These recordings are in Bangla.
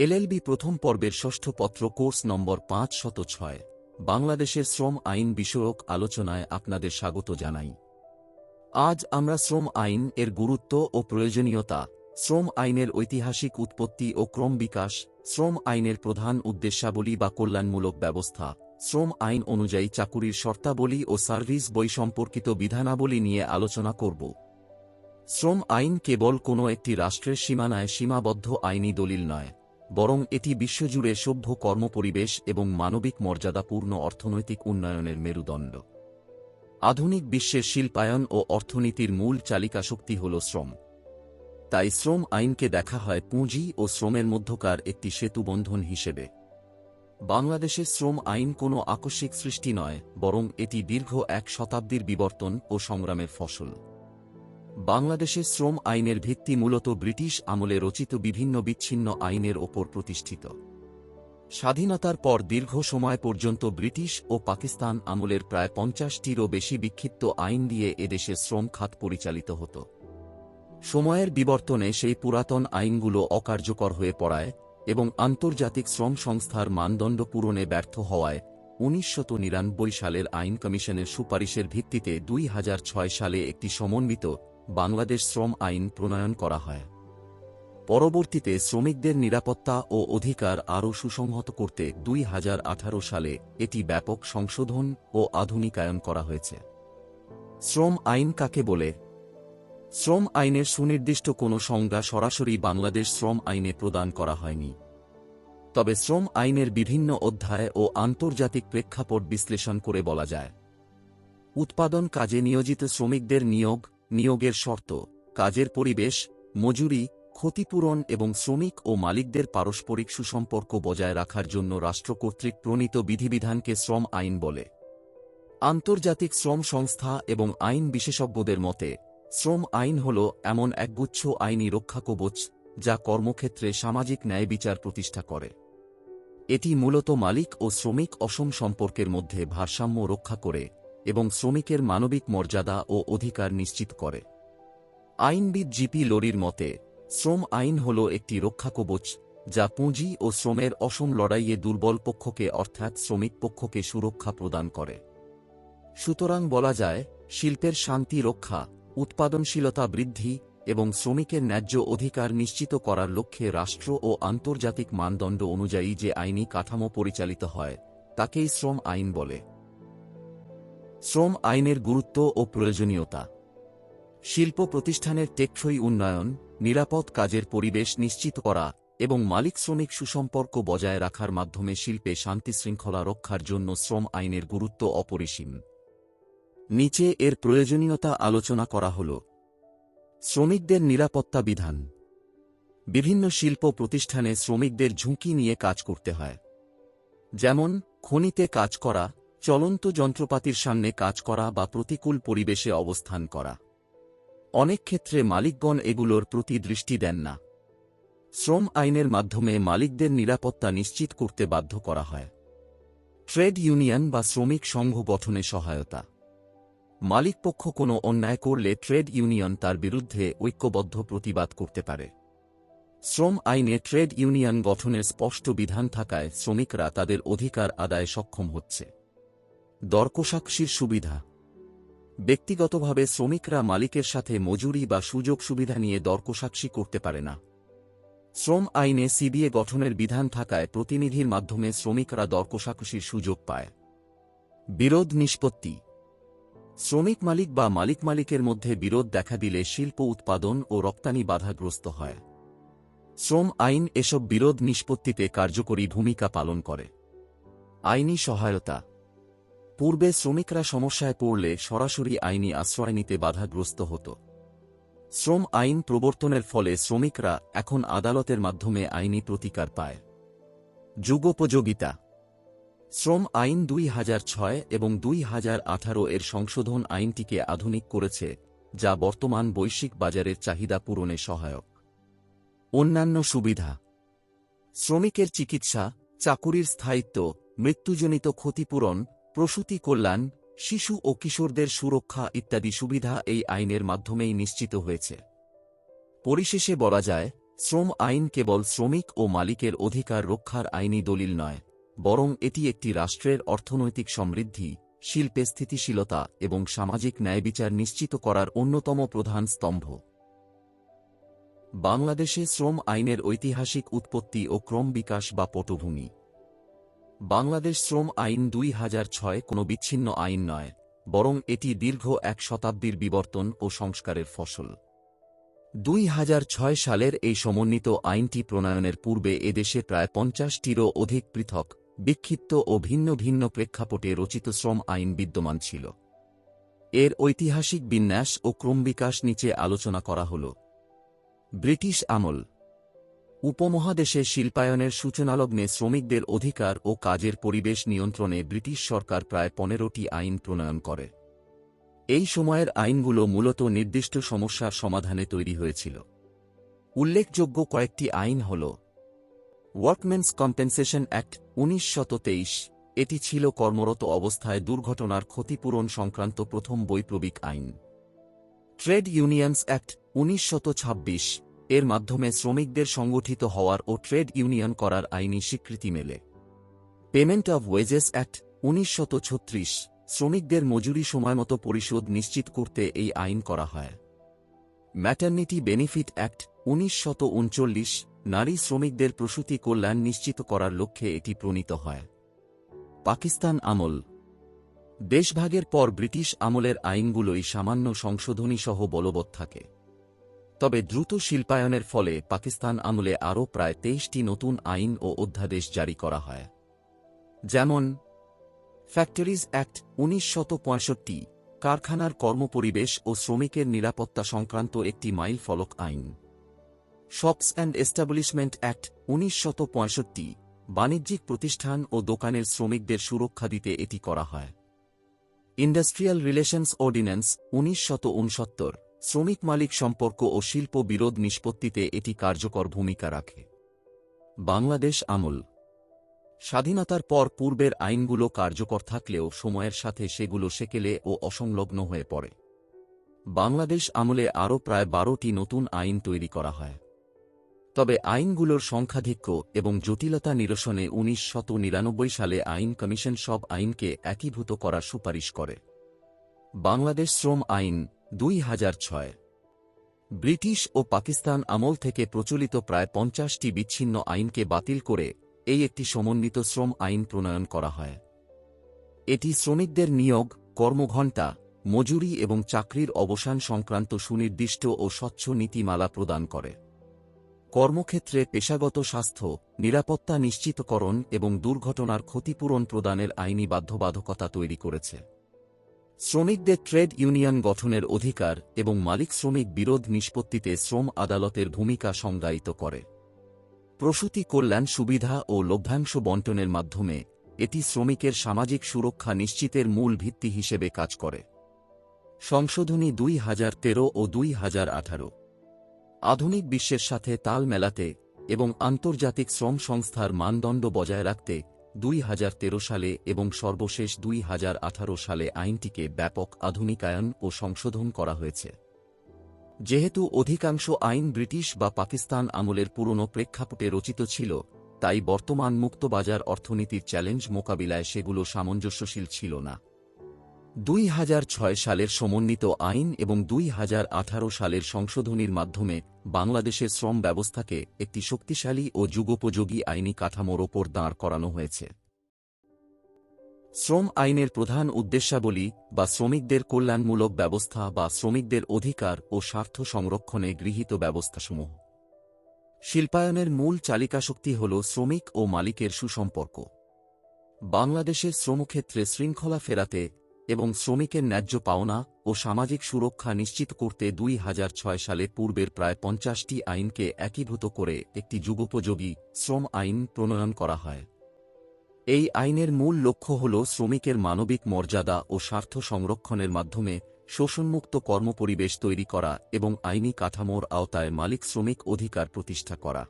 এলএলবি প্রথম পর্বের ষষ্ঠ পত্র কোর্স নম্বর 506 বাংলাদেশের শ্রম আইন বিষয়ক আলোচনায় আপনাদের স্বাগত জানাই। আজ আমরা শ্রম আইন এর গুরুত্ব ও প্রয়োজনীয়তা, শ্রম আইনের ঐতিহাসিক উৎপত্তি ও ক্রম বিকাশ, শ্রম আইনের প্রধান উদ্দেশ্যাবলী বা কল্যাণমূলক ব্যবস্থা, শ্রম আইন অনুযায়ী চাকুরির শর্তাবলী ও সার্ভিস বই সম্পর্কিত বিধানাবলী নিয়ে আলোচনা করব। শ্রম আইন কেবল কোনো একটি রাষ্ট্রের সীমানায় সীমাবদ্ধ আইনি দলিল নয়, বরং এটি বিশ্বজুড়ে সভ্য কর্মপরিবেশ এবং মানবিক মর্যাদাপূর্ণ অর্থনৈতিক উন্নয়নের মেরুদণ্ড। আধুনিক বিশ্বের শিল্পায়ন ও অর্থনীতির মূল চালিকাশক্তি হল শ্রম। তাই শ্রম আইনকে দেখা হয় পুঁজি ও শ্রমের মধ্যকার একটি সেতুবন্ধন হিসেবে। বাংলাদেশের শ্রম আইন কোনো আকস্মিক সৃষ্টি নয়, বরং এটি দীর্ঘ এক শতাব্দীর বিবর্তন ও সংগ্রামের ফসল। বাংলাদেশের শ্রম আইনের ভিত্তি মূলত ব্রিটিশ আমলে রচিত বিভিন্ন বিচ্ছিন্ন আইনের ওপর প্রতিষ্ঠিত। স্বাধীনতার পর দীর্ঘ সময় পর্যন্ত ব্রিটিশ ও পাকিস্তান আমলের প্রায় 50টিরও বেশি বিক্ষিপ্ত আইন দিয়ে এদেশের শ্রম খাত পরিচালিত হতো। সময়ের বিবর্তনে সেই পুরাতন আইনগুলো অকার্যকর হয়ে পড়ায় এবং আন্তর্জাতিক শ্রম সংস্থার মানদণ্ড পূরণে ব্যর্থ হওয়ায় 1999 সালের আইন কমিশনের সুপারিশের ভিত্তিতে 2006 সালে একটি সমন্বিত বাংলাদেশ শ্রম আইন প্রণয়ন করা হয়। পরবর্তীতে শ্রমিকদের নিরাপত্তা ও অধিকার আরও সুসংহত করতে 2018 সালে এটি ব্যাপক সংশোধন ও আধুনিকায়ন করা হয়েছে। শ্রম আইন কাকে বলে? শ্রম আইনের সুনির্দিষ্ট কোনো সংজ্ঞা সরাসরি বাংলাদেশ শ্রম আইনে প্রদান করা হয়নি। তবে শ্রম আইনের বিভিন্ন অধ্যায় ও আন্তর্জাতিক প্রেক্ষাপট বিশ্লেষণ করে বলা যায়: উৎপাদন কাজে নিয়োজিত শ্রমিকদের নিয়োগের শর্ত, কাজের পরিবেশ, মজুরি, ক্ষতিপূরণ এবং শ্রমিক ও মালিকদের পারস্পরিক সুসম্পর্ক বজায় রাখার জন্য রাষ্ট্র কর্তৃক প্রণীত বিধিবিধানকে শ্রম আইন বলে। আন্তর্জাতিক শ্রম সংস্থা এবং আইন বিশেষজ্ঞদের মতে, শ্রম আইন হল এমন একগুচ্ছ আইনি রক্ষাকবচ যা কর্মক্ষেত্রে সামাজিক ন্যায় বিচার প্রতিষ্ঠা করে। এটি মূলত মালিক ও শ্রমিক অসম সম্পর্কের মধ্যে ভারসাম্য রক্ষা করে এবং শ্রমিকের মানবিক মর্যাদা ও অধিকার নিশ্চিত করে। আইনবিদ জিপি লোরির মতে, শ্রম আইন হল একটি রক্ষাকবচ যা পুঁজি ও শ্রমের অসম লড়াইয়ে দুর্বল পক্ষকে অর্থাৎ শ্রমিক পক্ষকে সুরক্ষা প্রদান করে। সুতরাং বলা যায়, শিল্পের শান্তি রক্ষা, উৎপাদনশীলতা বৃদ্ধি এবং শ্রমিকের ন্যায্য অধিকার নিশ্চিত করার লক্ষ্যে রাষ্ট্র ও আন্তর্জাতিক মানদণ্ড অনুযায়ী যে আইনি কাঠামো পরিচালিত হয় তাকেই শ্রম আইন বলে। শ্রম আইনের গুরুত্ব ও প্রয়োজনীয়তা: শিল্প প্রতিষ্ঠানের টেকসই উন্নয়ন, নিরাপদ কাজের পরিবেশ নিশ্চিত করা এবং মালিক শ্রমিক সুসম্পর্ক বজায় রাখার মাধ্যমে শিল্পে শান্তিশৃঙ্খলা রক্ষার জন্য শ্রম আইনের গুরুত্ব অপরিসীম। নিচে এর প্রয়োজনীয়তা আলোচনা করা হল। শ্রমিকদের নিরাপত্তা বিধান: বিভিন্ন শিল্প প্রতিষ্ঠানে শ্রমিকদের ঝুঁকি নিয়ে কাজ করতে হয়। যেমন খনিতে কাজ করা, চলন্ত যন্ত্রপাতির সামনে কাজ করা বা প্রতিকূল পরিবেশে অবস্থান করা। অনেক ক্ষেত্রে মালিকগণ এগুলোর প্রতি দৃষ্টি দেন না। শ্রম আইনের মাধ্যমে মালিকদের নিরাপত্তা নিশ্চিত করতে বাধ্য করা হয়। ট্রেড ইউনিয়ন বা শ্রমিক সংঘ গঠনে সহায়তা: মালিকপক্ষ কোনো অন্যায় করলে ট্রেড ইউনিয়ন তার বিরুদ্ধে ঐক্যবদ্ধ প্রতিবাদ করতে পারে। শ্রম আইনে ট্রেড ইউনিয়ন গঠনের স্পষ্ট বিধান থাকায় শ্রমিকরা তাদের অধিকার আদায়ে সক্ষম হচ্ছে। দরকষাকষির সুবিধা: ব্যক্তিগতভাবে শ্রমিকরা মালিকের সাথে মজুরি বা সুযোগ সুবিধা নিয়ে দরকষাকষি করতে পারে না। শ্রম আইনে সিবিএ গঠনের বিধান থাকায় প্রতিনিধির মাধ্যমে শ্রমিকরা দরকষাকষির সুযোগ পায়। বিরোধ নিষ্পত্তি: শ্রমিক মালিক বা মালিকের মধ্যে বিরোধ দেখা দিলে শিল্প উৎপাদন ও রপ্তানি বাধাগ্রস্ত হয়। শ্রম আইন এসব বিরোধ নিষ্পত্তিতে কার্যকরী ভূমিকা পালন করে। আইনি সহায়তা: পূর্বে শ্রমিকরা সমস্যায় পড়লে সরাসরি আইনি আশ্রয় নিতে বাধাগ্রস্ত হতো। শ্রম আইন প্রবর্তনের ফলে শ্রমিকরা এখন আদালতের মাধ্যমে আইনি প্রতিকার পায়। যুগোপযোগিতা: শ্রম আইন 2006 এবং 2018 এর সংশোধন আইনটিকে আধুনিক করেছে, যা বর্তমান বৈশ্বিক বাজারের চাহিদা পূরণে সহায়ক। অন্যান্য সুবিধা: শ্রমিকের চিকিৎসা, চাকুরির স্থায়িত্ব, মৃত্যুজনিত ক্ষতিপূরণ, প্রসূতি কল্যাণ, শিশু ও কিশোরদের সুরক্ষা ইত্যাদি সুবিধা এই আইনের মাধ্যমেই নিশ্চিত হয়েছে। পরিশেষে বলা যায়, শ্রম আইন কেবল শ্রমিক ও মালিকের অধিকার রক্ষার আইনি দলিল নয়, বরং এটি একটি রাষ্ট্রের অর্থনৈতিক সমৃদ্ধি, শিল্পে স্থিতিশীলতা এবং সামাজিক ন্যায়বিচার নিশ্চিত করার অন্যতম প্রধান স্তম্ভ। বাংলাদেশে শ্রম আইনের ঐতিহাসিক উৎপত্তি ও ক্রম বিকাশ বা পটভূমি। বাংলাদেশ শ্রম আইন 2006 কোনো বিচ্ছিন্ন আইন নয়, বরং এটি দীর্ঘ এক শতাব্দীর বিবর্তন ও সংস্কারের ফসল। 2006 সালের এই সমন্বিত আইনটি প্রণয়নের পূর্বে এদেশে প্রায় 50টিরও অধিক পৃথক, বিক্ষিপ্ত ও ভিন্ন ভিন্ন প্রেক্ষাপটে রচিত শ্রম আইন বিদ্যমান ছিল। এর ঐতিহাসিক বিন্যাস ও ক্রমবিকাশ নিচে আলোচনা করা হল। ব্রিটিশ আমল। উপমহাদেশে শিল্পায়নের সূচনালগ্নে শ্রমিকদের অধিকার ও কাজের পরিবেশ নিয়ন্ত্রণে ব্রিটিশ সরকার প্রায় 15টি আইন প্রণয়ন করে। এই সময়ের আইনগুলো মূলত নির্দিষ্ট সমস্যার সমাধানে তৈরি হয়েছিল। উল্লেখযোগ্য কয়েকটি আইন হল ওয়ার্কম্যানস কম্পেনসেশন অ্যাক্ট 1923, এটি ছিল কর্মরত অবস্থায় দুর্ঘটনার ক্ষতিপূরণ সংক্রান্ত প্রথম বৈপ্লবিক আইন। ট্রেড ইউনিয়নস অ্যাক্ট 1926, এর মাধ্যমে শ্রমিকদের সংগঠিত হওয়ার ও ট্রেড ইউনিয়ন করার আইনি স্বীকৃতি মেলে। পেমেন্ট অব ওয়েজেস অ্যাক্ট 1936, শ্রমিকদের মজুরি সময়মতো পরিশোধ নিশ্চিত করতে এই আইন করা হয়। ম্যাটারনিটি বেনিফিট অ্যাক্ট 1939, নারী শ্রমিকদের প্রসূতি কল্যাণ নিশ্চিত করার লক্ষ্যে এটি প্রণীত হয়। পাকিস্তান আমল। দেশভাগের পর ব্রিটিশ আমলের আইনগুলোই সামান্য সংশোধনীসহ বলবৎ থাকে। তবে দ্রুত শিল্পায়নের ফলে পাকিস্তান আমলে আরও প্রায় 23টি নতুন আইন ও অধ্যাদেশ জারি করা হয়। যেমন ফ্যাক্টরিজ অ্যাক্ট 1965, কারখানার কর্মপরিবেশ ও শ্রমিকের নিরাপত্তা সংক্রান্ত একটি মাইল ফলক আইন। শপস অ্যান্ড এস্টাবলিশমেন্ট অ্যাক্ট 1965, বাণিজ্যিক প্রতিষ্ঠান ও দোকানের শ্রমিকদের সুরক্ষা দিতে এটি করা হয়। ইন্ডাস্ট্রিয়াল রিলেশনস অর্ডিন্যান্স 1969, শ্রমিক মালিক সম্পর্ক ও শিল্প বিরোধ নিষ্পত্তিতে এটি কার্যকর ভূমিকা রাখে। বাংলাদেশ আমল। স্বাধীনতার পর পূর্বের আইনগুলো কার্যকর থাকলেও সময়ের সাথে সেগুলো সেকেলে ও অসংলগ্ন হয়ে পড়ে। বাংলাদেশ আমলে আরও প্রায় 12টি নতুন আইন তৈরি করা হয়। তবে আইনগুলোর সংখ্যাধিক্য এবং জটিলতা নিরসনে 1999 সালে আইন কমিশন সব আইনকে একীভূত করার সুপারিশ করে। বাংলাদেশ শ্রম আইন 2006, ব্রিটিশ ও পাকিস্তান আমল থেকে প্রচলিত প্রায় 50টি বিচ্ছিন্ন আইনকে বাতিল করে এই একটি সমন্বিত শ্রম আইন প্রণয়ন করা হয়। এটি শ্রমিকদের নিয়োগ, কর্মঘণ্টা, মজুরি এবং চাকরির অবসান সংক্রান্ত সুনির্দিষ্ট ও স্বচ্ছ নীতিমালা প্রদান করে। কর্মক্ষেত্রে পেশাগত স্বাস্থ্য, নিরাপত্তা নিশ্চিতকরণ এবং দুর্ঘটনার ক্ষতিপূরণ প্রদানের আইনি বাধ্যবাধকতা তৈরি করেছে। শ্রমিকদের ট্রেড ইউনিয়ন গঠনের অধিকার এবং মালিক শ্রমিক বিরোধ নিষ্পত্তিতে শ্রম আদালতের ভূমিকা সংজ্ঞায়িত করে। প্রসূতি কল্যাণ সুবিধা ও লভ্যাংশ বণ্টনের মাধ্যমে এটি শ্রমিকের সামাজিক সুরক্ষা নিশ্চিতের মূল ভিত্তি হিসেবে কাজ করে। সংশোধনী 2013 ও 2018, আধুনিক বিশ্বের সাথে তাল মেলাতে এবং আন্তর্জাতিক শ্রম সংস্থার মানদণ্ড বজায় রাখতে 2013 সালে এবং সর্বশেষ 2018 সালে আইনটিকে ব্যাপক আধুনিকায়ন ও সংশোধন করা হয়েছে। যেহেতু অধিকাংশ আইন ব্রিটিশ বা পাকিস্তান আমলের পুরনো প্রেক্ষাপটে রচিত ছিল, তাই বর্তমান মুক্তবাজার অর্থনীতির চ্যালেঞ্জ মোকাবিলায় সেগুলো সামঞ্জস্যশীল ছিল না। 2006 সালের সমন্বিত আইন এবং 2018 সালের সংশোধনীর মাধ্যমে বাংলাদেশের শ্রম ব্যবস্থাকে একটি শক্তিশালী ও যুগোপযোগী আইনি কাঠামোর ওপর দাঁড় করানো হয়েছে। শ্রম আইনের প্রধান উদ্দেশ্যাবলী বা শ্রমিকদের কল্যাণমূলক ব্যবস্থা বা শ্রমিকদের অধিকার ও স্বার্থ সংরক্ষণে গৃহীত ব্যবস্থাসমূহ। শিল্পায়নের মূল চালিকাশক্তি হল শ্রমিক ও মালিকের সুসম্পর্ক। বাংলাদেশের শ্রমক্ষেত্রে শৃঙ্খলা ফেরাতে এবং শ্রমিকের ন্যায্য পাওনা ও সামাজিক সুরক্ষা নিশ্চিত করতে 2006 সালে পূর্বের প্রায় 50টি আইনকে একীভূত করে একটি যুগোপযোগী শ্রম আইন প্রণয়ন করা হয়। এই আইনের মূল লক্ষ্য হল শ্রমিকের মানবিক মর্যাদা ও স্বার্থ সংরক্ষণের মাধ্যমে শোষণমুক্ত কর্মপরিবেশ তৈরি করা এবং আইনি কাঠামোর আওতায় মালিক শ্রমিক অধিকার প্রতিষ্ঠা করা।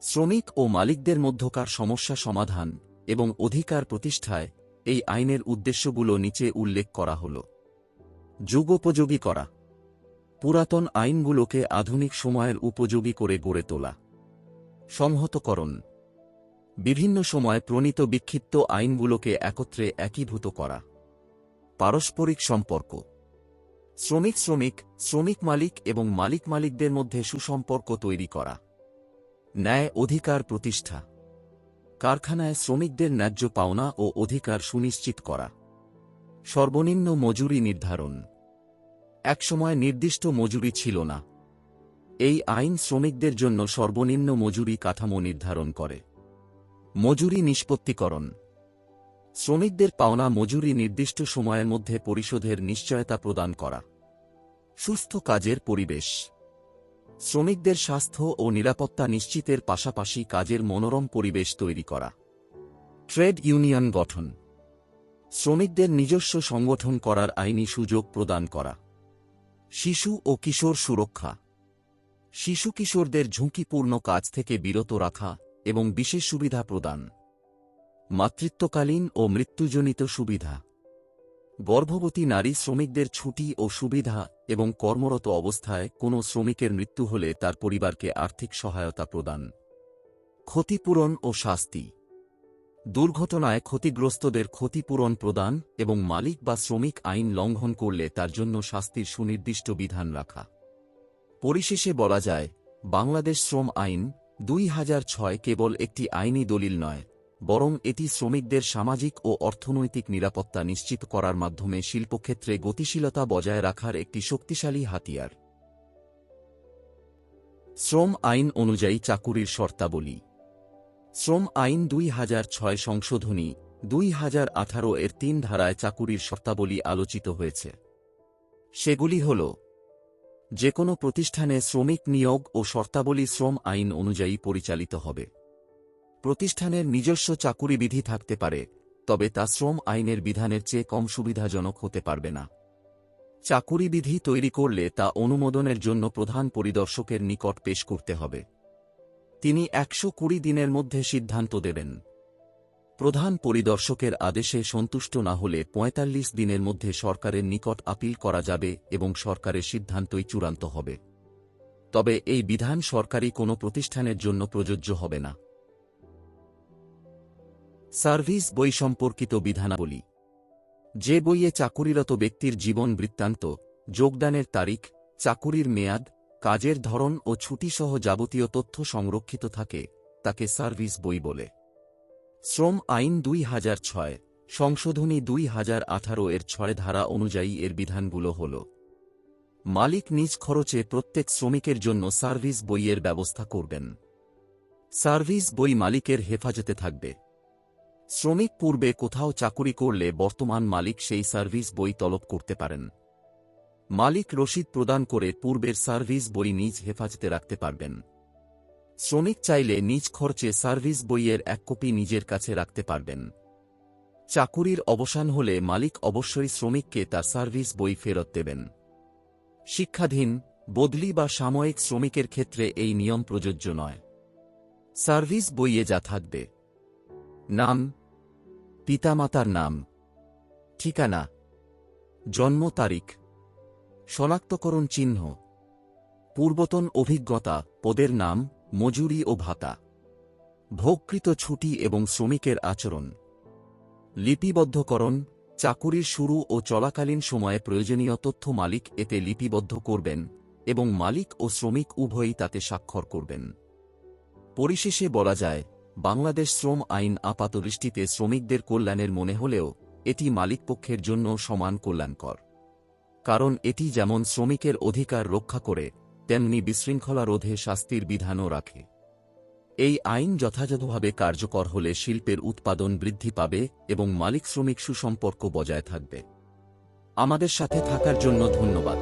শ্রমিক ও মালিকদের মধ্যকার সমস্যা সমাধান এবং অধিকার প্রতিষ্ঠায় এই আইনের উদ্দেশ্যগুলো নিচে উল্লেখ করা হল। যুগোপযোগী করা। পুরাতন আইনগুলোকে আধুনিক সময়ের উপযোগী করে গড়ে তোলা। সংহতকরণ: বিভিন্ন সময় প্রণীত বিক্ষিপ্ত আইনগুলোকে একত্রে একীভূত করা। পারস্পরিক সম্পর্ক: শ্রমিক শ্রমিক, শ্রমিক মালিক এবং মালিক মালিকদের মধ্যে সুসম্পর্ক তৈরি করা। ন্যায় অধিকার প্রতিষ্ঠা: কারখানায় শ্রমিকদের ন্যায্য পাওনা ও অধিকার সুনিশ্চিত করা। সর্বনিম্ন মজুরি নির্ধারণ: একসময় নির্দিষ্ট মজুরি ছিল না। এই আইন শ্রমিকদের জন্য সর্বনিম্ন মজুরি কাঠামো নির্ধারণ করে। মজুরি নিষ্পত্তিকরণ: শ্রমিকদের পাওনা মজুরি নির্দিষ্ট সময়ের মধ্যে পরিশোধের নিশ্চয়তা প্রদান করা। সুস্থ কাজের পরিবেশ: শ্রমিকদের স্বাস্থ্য ও নিরাপত্তা নিশ্চিতের পাশাপাশি কাজের মনোরম পরিবেশ তৈরি করা। ট্রেড ইউনিয়ন গঠন: শ্রমিকদের নিজস্ব সংগঠন করার আইনি সুযোগ প্রদান করা। শিশু ও কিশোর সুরক্ষা: শিশু কিশোরদের ঝুঁকিপূর্ণ কাজ থেকে বিরত রাখা এবং বিশেষ সুবিধা প্রদান। মাতৃত্বকালীন ও মৃত্যুজনিত সুবিধা: গর্ভবতী নারী শ্রমিকদের ছুটি ও সুবিধা এবং কর্মরত অবস্থায় কোনো শ্রমিকের মৃত্যু হলে তার পরিবারকে আর্থিক সহায়তা প্রদান। ক্ষতিপূরণ ও শাস্তি: দুর্ঘটনায় ক্ষতিগ্রস্তদের ক্ষতিপূরণ প্রদান এবং মালিক বা শ্রমিক আইন লঙ্ঘন করলে তার জন্য শাস্তির সুনির্দিষ্ট বিধান রাখা। পরিশেষে বলা যায়, বাংলাদেশ শ্রম আইন ২০০৬ কেবল একটি আইনি দলিল নয়, বরং এটি শ্রমিকদের সামাজিক ও অর্থনৈতিক নিরাপত্তা নিশ্চিত করার মাধ্যমে শিল্পক্ষেত্রে গতিশীলতা বজায় রাখার একটি শক্তিশালী হাতিয়ার। শ্রম আইন অনুযায়ী চাকুরির শর্তাবলী: শ্রম আইন ২০০৬ সংশোধনী ২০১৮ এর ৩ ধারায় চাকুরির শর্তাবলী আলোচিত হয়েছে। সেগুলি হল: যে কোনো প্রতিষ্ঠানে শ্রমিক নিয়োগ ও শর্তাবলী শ্রম আইন অনুযায়ী পরিচালিত হবে। প্রতিষ্ঠানের নিজস্ব চাকুরি বিধি থাকতে পারে, তবে তা শ্রম আইনের বিধানের চেয়ে কম সুবিধাজনক হতে পারবে না। চাকুরি বিধি তৈরি করলে তা অনুমোদনের জন্য প্রধান পরিদর্শকের নিকট পেশ করতে হবে। তিনি ১২০ দিনের মধ্যে সিদ্ধান্ত দেবেন। প্রধান পরিদর্শকের আদেশে সন্তুষ্ট না হলে ৪৫ দিনের মধ্যে সরকারের নিকট আপিল করা যাবে এবং সরকারের সিদ্ধান্তই চূড়ান্ত হবে। তবে এই বিধান সরকারি কোনো প্রতিষ্ঠানের জন্য প্রযোজ্য হবে না। সার্ভিস বই সম্পর্কিত বিধানাবলী: যে বইয়ে চাকুরিরত ব্যক্তির জীবন বৃত্তান্ত, যোগদানের তারিখ, চাকুরির মেয়াদ, কাজের ধরন ও ছুটিসহ যাবতীয় তথ্য সংরক্ষিত থাকে তাকে সার্ভিস বই বলে। শ্রম আইন ২০০৬ সংশোধনী ২০১৮ এর ৬ ধারা অনুযায়ী এর বিধানগুলো হল: মালিক নিজ খরচে প্রত্যেক শ্রমিকের জন্য সার্ভিস বইয়ের ব্যবস্থা করবেন। সার্ভিস বই মালিকের হেফাজতে থাকবে। শ্রমিক পূর্বে কোথাও চাকুরি করলে বর্তমান মালিক সেই সার্ভিস বই তলব করতে পারেন। মালিক রসিদ প্রদান করে পূর্বের সার্ভিস বই নিজ হেফাজতে রাখতে পারবেন। শ্রমিক চাইলে নিজ খরচে সার্ভিস বইয়ের এক কপি নিজের কাছে রাখতে পারবেন। চাকুরির অবসান হলে মালিক অবশ্যই শ্রমিককে তার সার্ভিস বই ফেরত দেবেন। শিক্ষাধীন, বদলি বা সাময়িক শ্রমিকের ক্ষেত্রে এই নিয়ম প্রযোজ্য নয়। সার্ভিস বইয়ে যা থাকবে: নাম, পিতামাতার নাম, ঠিকানা, জন্ম তারিখ, শনাক্তকরণ চিহ্ন, পূর্বতন অভিজ্ঞতা, পদের নাম, মজুরি ও ভাতা, ভোগকৃত ছুটি এবং শ্রমিকের আচরণ। লিপিবদ্ধকরণ: চাকুরির শুরু ও চলাকালীন সময়ে প্রয়োজনীয় তথ্য মালিক এতে লিপিবদ্ধ করবেন এবং মালিক ও শ্রমিক উভয়ই তাতে স্বাক্ষর করবেন। পরিশেষে বলা যায়, বাংলাদেশ শ্রম আইন আপাতদৃষ্টিতে শ্রমিকদের কল্যাণের মনে হলেও এটি মালিকপক্ষের জন্য সমান কল্যাণকর। কারণ এটি যেমন শ্রমিকের অধিকার রক্ষা করে, তেমনি বিশৃঙ্খলা রোধে শাস্তির বিধানও রাখে। এই আইন যথাযথভাবে কার্যকর হলে শিল্পের উৎপাদন বৃদ্ধি পাবে এবং মালিক শ্রমিক সুসম্পর্ক বজায় থাকবে। আমাদের সাথে থাকার জন্য ধন্যবাদ।